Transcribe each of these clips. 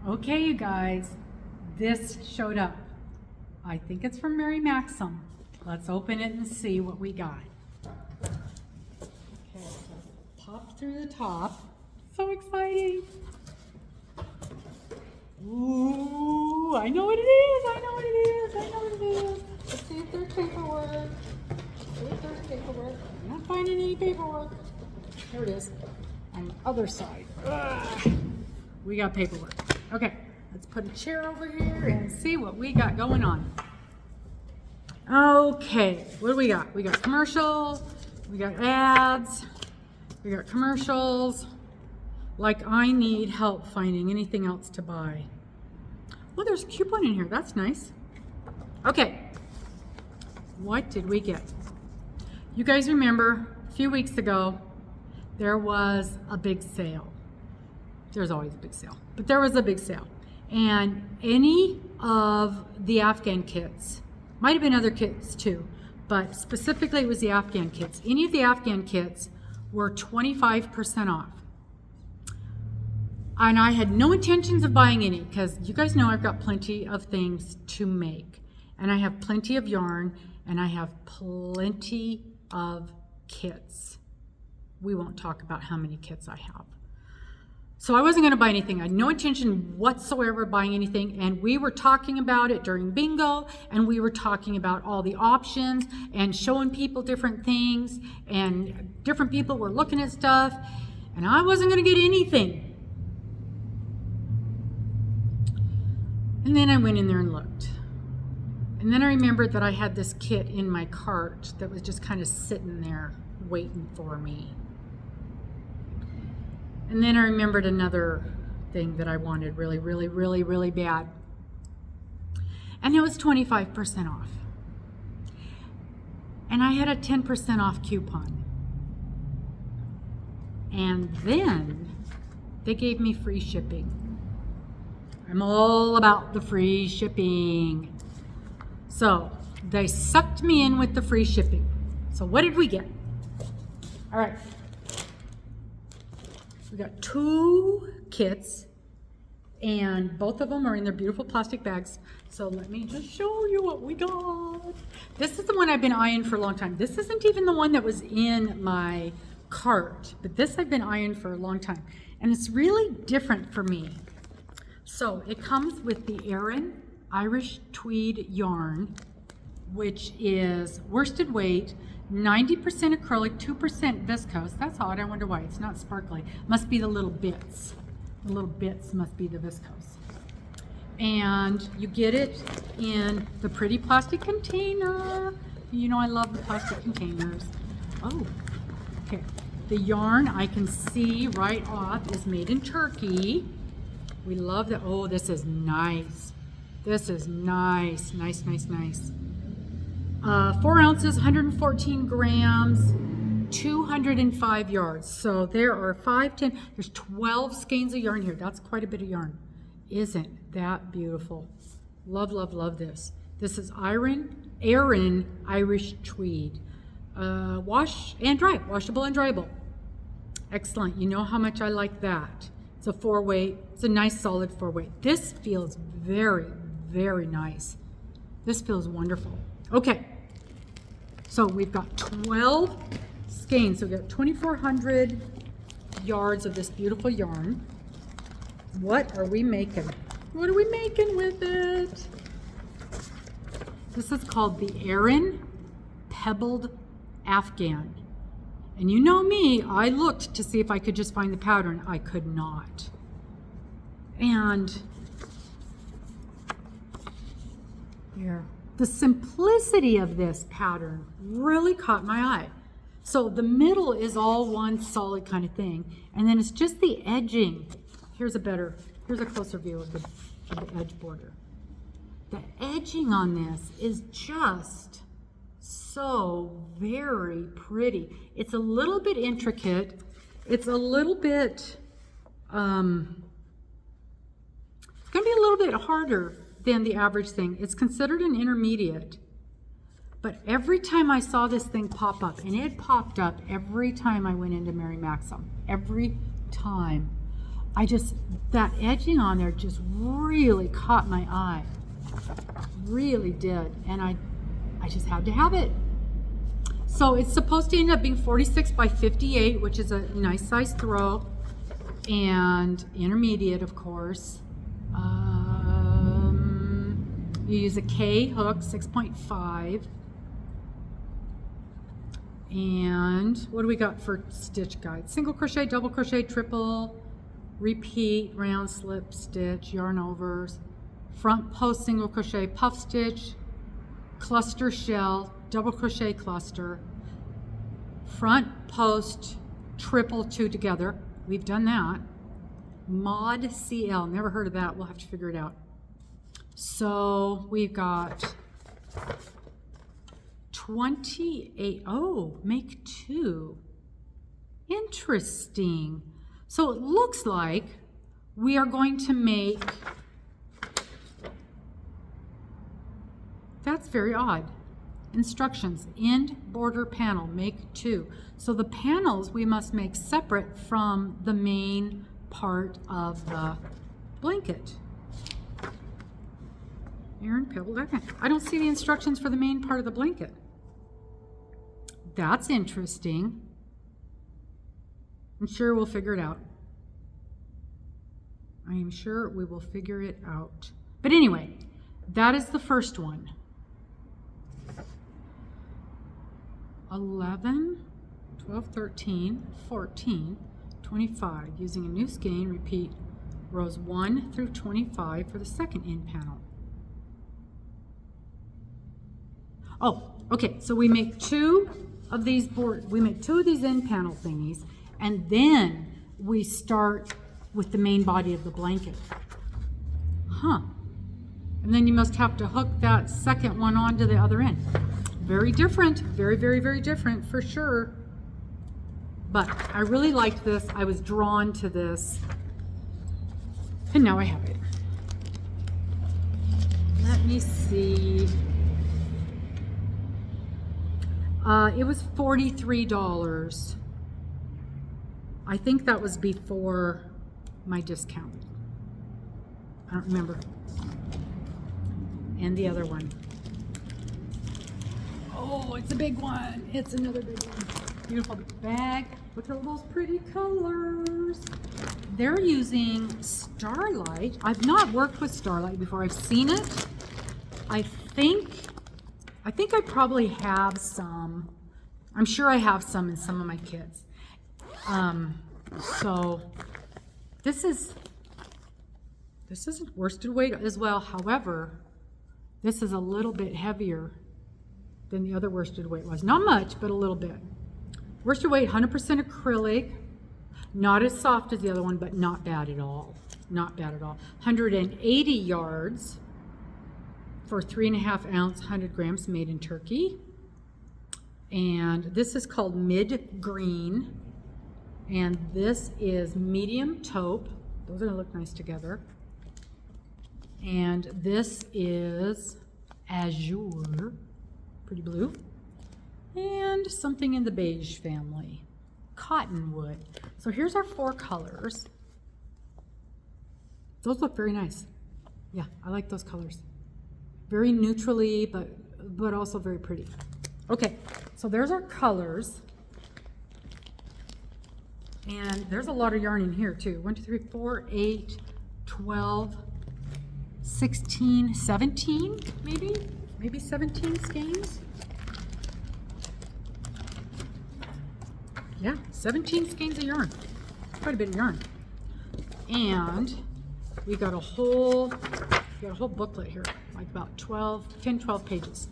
Okay, you guys, this showed up. I think it's from Mary Maxim. Let's open it and see what we got. Okay, so pop through the top. So exciting. Ooh, I know what it is, I know what it is, I know what it is. Let's see if there's paperwork. See if there's paperwork. I'm not finding any paperwork. Here it is, on the other side. Ugh. We got paperwork. Okay, let's put a chair over here and see what we got going on. Okay, what do we got? We got commercials, we got ads, we got commercials. Like I need help finding anything else to buy. Well, there's a coupon in here, that's nice. Okay, what did we get? You guys remember a few weeks ago, there was a big sale. There's always a big sale, but there was a big sale. And any of the Afghan kits, might have been other kits too, but specifically it was the Afghan kits. Any of the Afghan kits were 25% off. And I had no intentions of buying any because you guys know I've got plenty of things to make. And I have plenty of yarn and I have plenty of kits. We won't talk about how many kits I have. So I wasn't going to buy anything. I had no intention whatsoever of buying anything. And we were talking about it during bingo. And we were talking about all the options and showing people different things. And different people were looking at stuff. And I wasn't going to get anything. And then I went in there and looked. And then I remembered that I had this kit in my cart that was just kind of sitting there waiting for me. And then I remembered another thing that I wanted really, really, really, really bad. And it was 25% off. And I had a 10% off coupon. And then they gave me free shipping. I'm all about the free shipping. So they sucked me in with the free shipping. So what did we get? All right. We got 2 kits, and both of them are in their beautiful plastic bags. So let me just show you what we got. This is the one I've been eyeing for a long time. This isn't even the one that was in my cart, but this I've been eyeing for a long time. And it's really different for me. So it comes with the Yaaaaa Irish tweed yarn, which is worsted weight, 90% acrylic, 2% viscose. That's odd. I wonder why it's not sparkly. Must be the little bits. The little bits must be the viscose. And you get it in the pretty plastic container. You know I love the plastic containers. Oh, okay. The yarn I can see right off is made in Turkey. We love that. Oh, this is nice. This is nice, nice, nice, nice. 4 ounces, 114 grams, 205 yards. So there are 5, 10, there's 12 skeins of yarn here. That's quite a bit of yarn. Isn't that beautiful? Love, love, love this. This is Yaaaaa Irish tweed. Wash and dry, washable and dryable. Excellent. You know how much I like that. It's a 4-weight. It's a nice solid 4-weight. This feels very, very nice. This feels wonderful. Okay, so we've got 12 skeins. So we've got 2,400 yards of this beautiful yarn. What are we making? What are we making with it? This is called the Yaaaaa Pebbled Afghan. And you know me, I looked to see if I could just find the pattern. I could not. And here. The simplicity of this pattern really caught my eye. So the middle is all one solid kind of thing, and then it's just the edging. Here's a closer view of the edge border. The edging on this is just so very pretty. It's a little bit intricate. It's a little bit, it's gonna be a little bit harder than the average thing. It's considered an intermediate. But every time I saw this thing pop up, and it popped up every time I went into Mary Maxim, every time, that edging on there just really caught my eye. Really did. And I just had to have it. So it's supposed to end up being 46 by 58, which is a nice size throw. And intermediate, of course. You use a K hook, 6.5. And what do we got for stitch guide? Single crochet, double crochet, triple, repeat, round, slip, stitch, yarn overs, front post, single crochet, puff stitch, cluster shell, double crochet cluster, front post, triple 2 together. We've done that. Mod CL, never heard of that. We'll have to figure it out. So we've got 28. Oh, make 2. Interesting. So it looks like we are going to make, that's very odd. Instructions, end border panel, make 2. So the panels we must make separate from the main part of the blanket. Aaron pebbled. I don't see the instructions for the main part of the blanket. That's interesting. I'm sure we'll figure it out. I am sure we will figure it out. But anyway, that is the first one. 11, 12, 13, 14, 25. Using a new skein, repeat rows 1 through 25 for the second end panel. Oh, okay, so we make 2 of these end panel thingies, and then we start with the main body of the blanket. Huh. And then you must have to hook that second one onto the other end. Very different, very, very, very different for sure. But I really liked this. I was drawn to this. And now I have it. Let me see. It was $43. I think that was before my discount. I don't remember. And the other one. Oh, it's a big one. It's another big one. Beautiful bag. Look at all those pretty colors. They're using Starlight. I've not worked with Starlight before. I've seen it. I think I probably have some. I'm sure I have some in some of my kits. So this isn't worsted weight as well. However, this is a little bit heavier than the other worsted weight was. Not much, but a little bit. Worsted weight, 100% acrylic. Not as soft as the other one, but not bad at all. Not bad at all. 180 yards for 3.5 ounce, 100 grams, made in Turkey. And this is called Mid Green. And this is medium taupe. Those are gonna look nice together. And this is Azure, pretty blue. And something in the beige family, Cottonwood. So here's our 4 colors. Those look very nice. Yeah, I like those colors. Very neutrally, but also very pretty. Okay, so there's our colors. And there's a lot of yarn in here too. 1, 2, 3, 4, 8, 12, 16, 17, maybe 17 skeins. Yeah, 17 skeins of yarn. Quite a bit of yarn. And we got a whole booklet here, like about 10, 12 pages.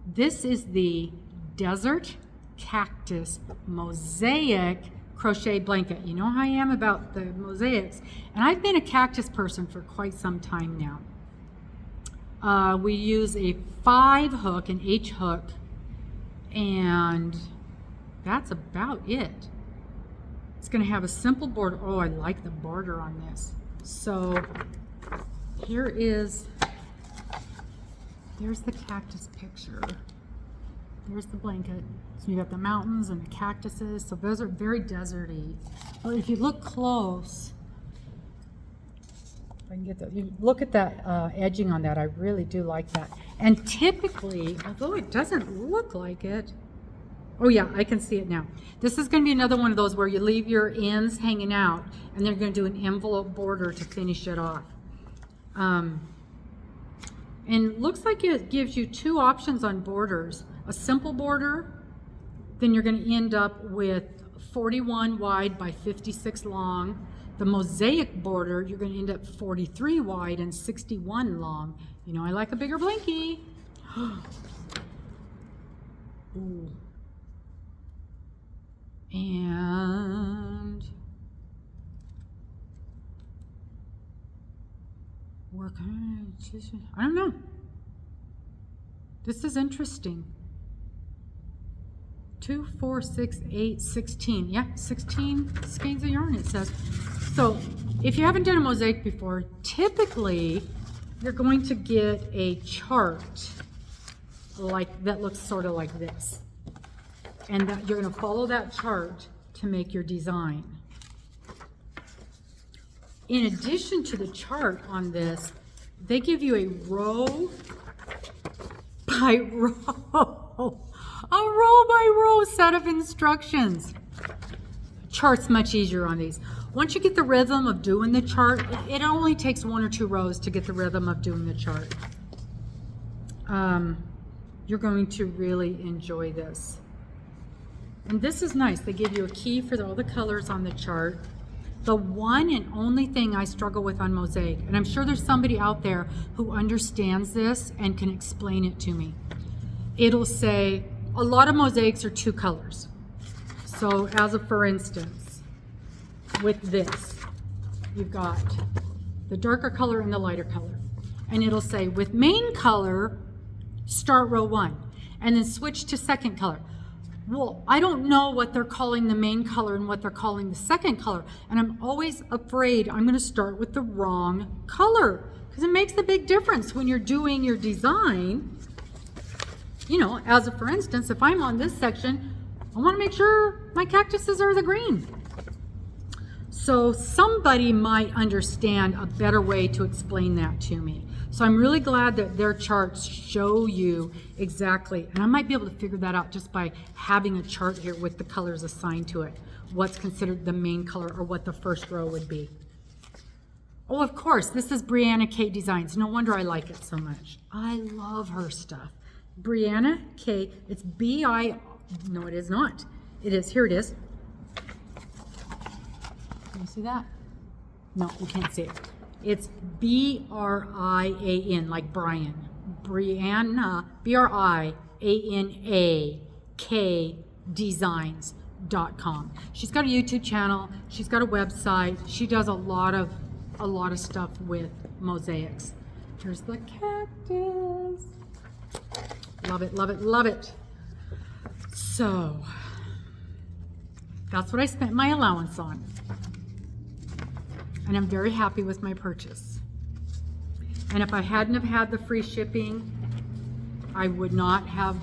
This is the Desert Cactus Mosaic Crochet Blanket. You know how I am about the mosaics. And I've been a cactus person for quite some time now. We use a 5 hook, an H hook, and that's about it. It's going to have a simple border. Oh, I like the border on this. So there's the cactus picture. There's the blanket. So you got the mountains and the cactuses. So those are very deserty. But if you look close, I can get that. You look at that edging on that. I really do like that. And typically, although it doesn't look like it, oh yeah, I can see it now. This is going to be another one of those where you leave your ends hanging out, and they're going to do an envelope border to finish it off. And looks like it gives you two options on borders. A simple border, then you're going to end up with 41 wide by 56 long. The mosaic border, you're going to end up 43 wide and 61 long. You know, I like a bigger blankie. Ooh. And I don't know. This is interesting. 2, 4, 6, 8, 16. Yeah, 16 skeins of yarn, it says. So if you haven't done a mosaic before, typically you're going to get a chart like that looks sort of like this. And that you're going to follow that chart to make your design. In addition to the chart on this, they give you a row by row, a row by row set of instructions. Chart's much easier on these. Once you get the rhythm of doing the chart, it only takes 1 or 2 rows to get the rhythm of doing the chart. You're going to really enjoy this. And this is nice. They give you a key for all the colors on the chart. The one and only thing I struggle with on mosaic, and I'm sure there's somebody out there who understands this and can explain it to me. It'll say, a lot of mosaics are 2 colors. So as a for instance, with this, you've got the darker color and the lighter color. And it'll say, with main color, start row 1, and then switch to second color. Well, I don't know what they're calling the main color and what they're calling the second color. And I'm always afraid I'm going to start with the wrong color, because it makes a big difference when you're doing your design. You know, as a for instance, if I'm on this section, I want to make sure my cactuses are the green. So somebody might understand a better way to explain that to me. So I'm really glad that their charts show you exactly, and I might be able to figure that out just by having a chart here with the colors assigned to it, what's considered the main color or what the first row would be. Oh, of course, this is Brianna K Designs. No wonder I like it so much. I love her stuff. Brianna K, it's no, it is not. It is, here it is. Can you see that? No, you can't see it. It's B-R-I-A-N, like Brian. Brianna, B-R-I-A-N-A-K Designs.com. She's got a YouTube channel. She's got a website. She does a lot of stuff with mosaics. Here's the cactus. Love it, love it, love it. So that's what I spent my allowance on. And I'm very happy with my purchase. And if I hadn't have had the free shipping, I wouldn't have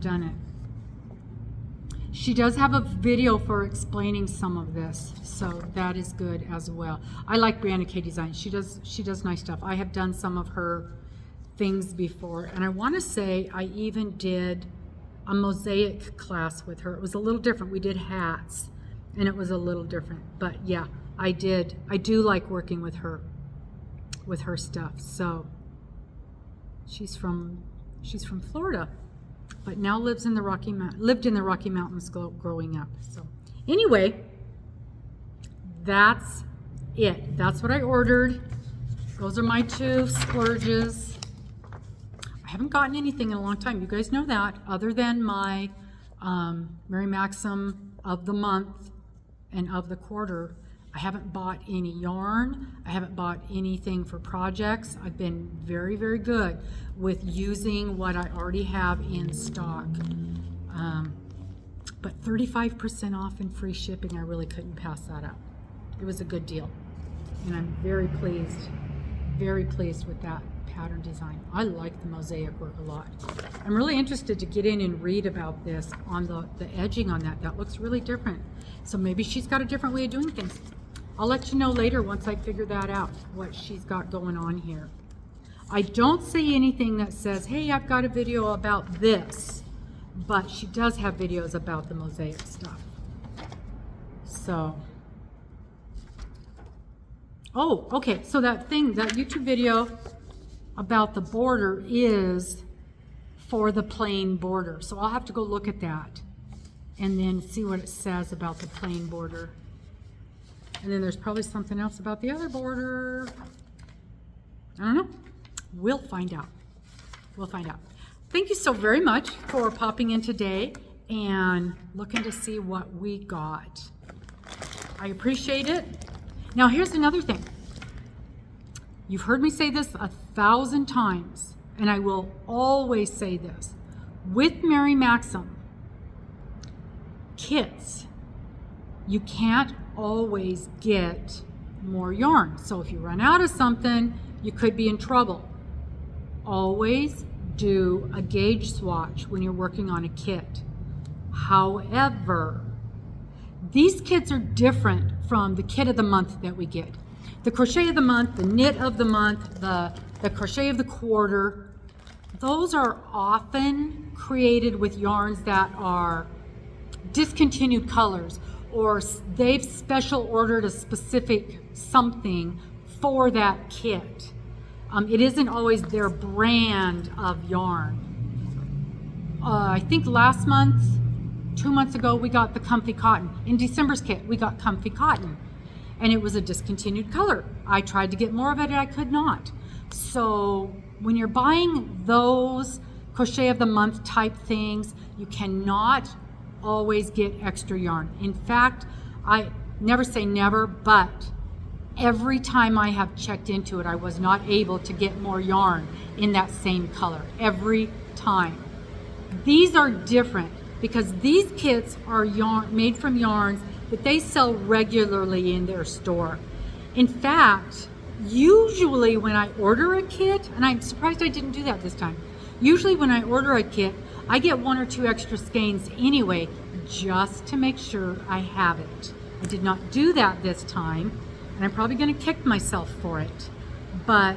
done it. She does have a video for explaining some of this, so that is good as well. I like Brianna K Designs. She does nice stuff. I have done some of her things before, and I want to say I even did a mosaic class with her. It was a little different. We did hats, and it was a little different, but yeah. I do like working with her stuff. So she's from Florida, but now lived in the Rocky Mountains growing up. So anyway, that's it. That's what I ordered. Those are my 2 splurges. I haven't gotten anything in a long time. You guys know that, other than my Mary Maxim of the month and of the quarter. I haven't bought any yarn. I haven't bought anything for projects. I've been very, very good with using what I already have in stock. But 35% off and free shipping, I really couldn't pass that up. It was a good deal. And I'm very pleased with that pattern design. I like the mosaic work a lot. I'm really interested to get in and read about this on the edging on that. That looks really different. So maybe she's got a different way of doing things. I'll let you know later once I figure that out, what she's got going on here. I don't see anything that says, hey, I've got a video about this, but she does have videos about the mosaic stuff. So, oh, okay, so that YouTube video about the border is for the plain border. So I'll have to go look at that and then see what it says about the plain border. And then there's probably something else about the other border. I don't know. We'll find out. We'll find out. Thank you so very much for popping in today and looking to see what we got. I appreciate it. Now here's another thing. You've heard me say this 1,000 times, and I will always say this. With Mary Maxim kits, you can't always get more yarn. So if you run out of something, you could be in trouble. Always do a gauge swatch when you're working on a kit. However, these kits are different from the kit of the month that we get. The crochet of the month, the knit of the month, the crochet of the quarter, those are often created with yarns that are discontinued colors, or they've special ordered a specific something for that kit. It isn't always their brand of yarn. I think last month, 2 months ago, we got the comfy cotton. In December's kit, we got comfy cotton, and it was a discontinued color. I tried to get more of it, and I could not. So when you're buying those crochet of the month type things, you cannot always get extra yarn. In fact, I never say never, but every time I have checked into it, I was not able to get more yarn in that same color. Every time. These are different because these kits are made from yarns that they sell regularly in their store. In fact, usually when I order a kit, and I'm surprised I didn't do that this time, usually when I order a kit, I get 1 or 2 extra skeins anyway, just to make sure I have it. I did not do that this time, and I'm probably going to kick myself for it. But,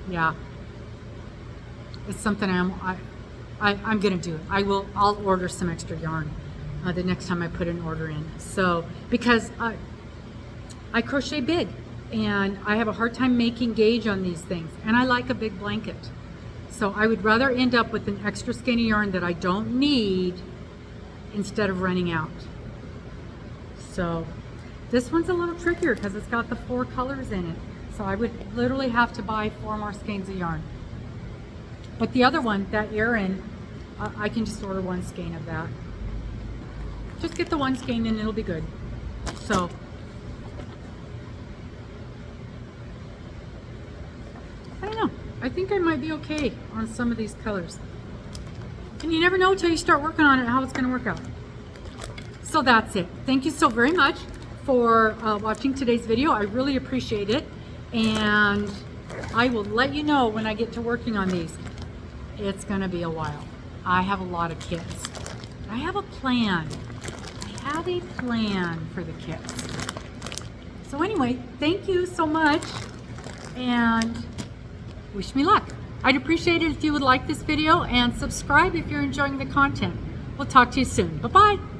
yeah, it's something I'm going to do. I'll order some extra yarn the next time I put an order in. So, because I crochet big, and I have a hard time making gauge on these things, and I like a big blanket. So I would rather end up with an extra skein of yarn that I don't need instead of running out. So this one's a little trickier because it's got the 4 colors in it. So I would literally have to buy 4 more skeins of yarn. But the other one, that Erin, I can just order 1 skein of that. Just get the 1 skein and it'll be good. So I don't know. I think I might be okay on some of these colors. And you never know until you start working on it how it's going to work out. So that's it. Thank you so very much for watching today's video. I really appreciate it. And I will let you know when I get to working on these. It's going to be a while. I have a lot of kits. I have a plan. I have a plan for the kits. So anyway, thank you so much. And wish me luck. I'd appreciate it if you would like this video and subscribe if you're enjoying the content. We'll talk to you soon. Bye-bye.